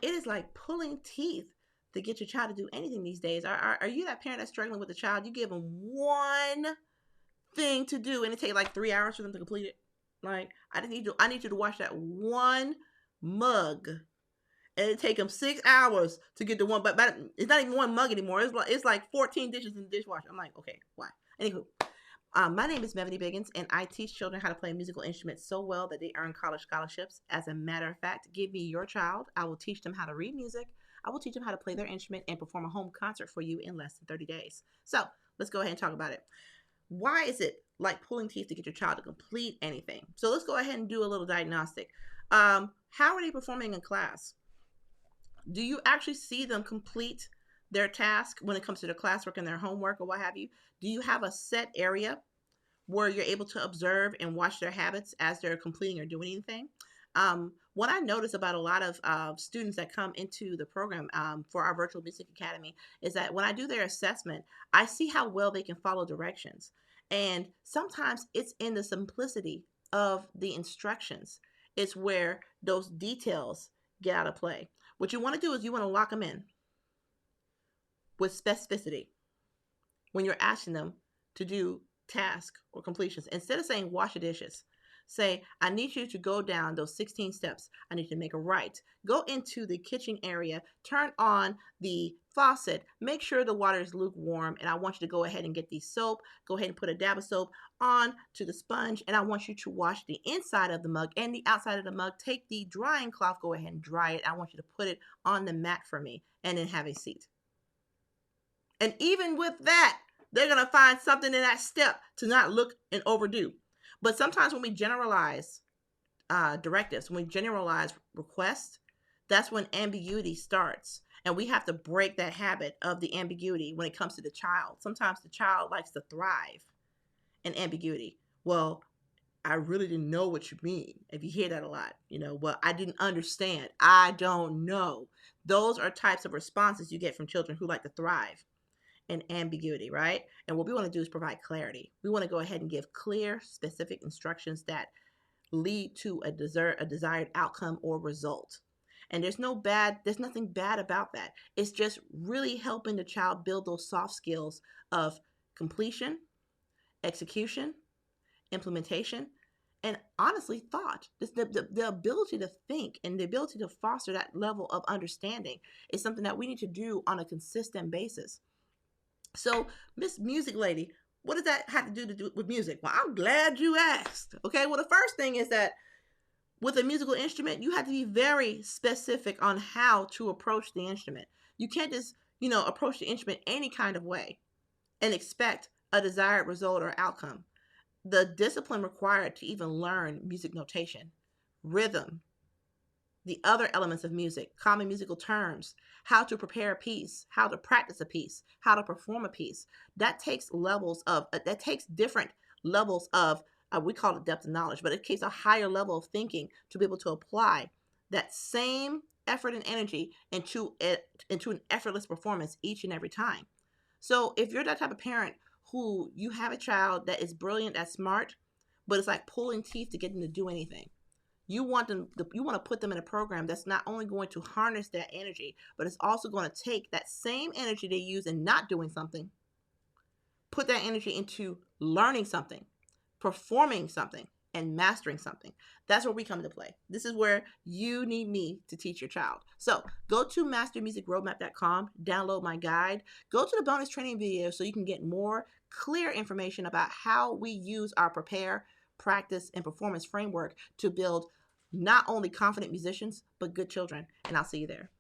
It is like pulling teeth to get your child to do anything these days. Are you that parent that's struggling with a child? You give them one thing to do and it takes like 3 hours for them to complete it. Like I need you to wash that one mug, and it take them 6 hours to get the one. But it's not even one mug anymore. It's like 14 dishes in the dishwasher. I'm like, okay, why? Anywho, my name is Melanie Biggins, and I teach children how to play musical instruments so well that they earn college scholarships. As a matter of fact, give me your child. I will teach them how to read music. I will teach them how to play their instrument and perform a home concert for you in less than 30 days. So let's go ahead and talk about it. Why is it like pulling teeth to get your child to complete anything? So let's go ahead and do a little diagnostic. How are they performing in class? Do you actually see them complete their task when it comes to their classwork and their homework or what have you? Do you have a set area where you're able to observe and watch their habits as they're completing or doing anything? What I notice about a lot of students that come into the program for our virtual music academy is that when I do their assessment, I see how well they can follow directions. And sometimes it's in the simplicity of the instructions, it's where those details get out of play. What you want to do is you want to lock them in with specificity when you're asking them to do tasks or completions. Instead of saying wash the dishes, say, I need you to go down those 16 steps. I need you to make a right. Go into the kitchen area, turn on the faucet, make sure the water is lukewarm, and I want you to go ahead and get the soap. Go ahead and put a dab of soap on to the sponge, and I want you to wash the inside of the mug and the outside of the mug. Take the drying cloth, go ahead and dry it. I want you to put it on the mat for me, and then have a seat. And even with that, they're going to find something in that step to not look and overdo. But sometimes when we generalize directives, when we generalize requests, that's when ambiguity starts. And we have to break that habit of the ambiguity when it comes to the child. Sometimes the child likes to thrive in ambiguity. Well, I really didn't know what you mean. If you hear that a lot, well, I didn't understand. I don't know. Those are types of responses you get from children who like to thrive and ambiguity, right? And what we want to do is provide clarity. We want to go ahead and give clear, specific instructions that lead to a desired outcome or result. And there's nothing bad about that. It's just really helping the child build those soft skills of completion, execution, implementation, and honestly, thought. The ability to think and the ability to foster that level of understanding is something that we need to do on a consistent basis. So, Miss Music Lady, what does that have to do with music? Well, I'm glad you asked. Okay, well, the first thing is that with a musical instrument, you have to be very specific on how to approach the instrument. You can't just, approach the instrument any kind of way and expect a desired result or outcome. The discipline required to even learn music notation, rhythm, the other elements of music, common musical terms, how to prepare a piece, how to practice a piece, how to perform a piece. That takes different levels of, we call it depth of knowledge, but it takes a higher level of thinking to be able to apply that same effort and energy into an effortless performance each and every time. So if you're that type of parent who you have a child that is brilliant, that's smart, but it's like pulling teeth to get them to do anything, you want to put them in a program that's not only going to harness that energy, but it's also going to take that same energy they use in not doing something, put that energy into learning something, performing something, and mastering something. That's where we come into play. This is where you need me to teach your child. So go to mastermusicroadmap.com, download my guide, go to the bonus training video so you can get more clear information about how we use our prepare, practice, and performance framework to build not only confident musicians, but good children. And I'll see you there.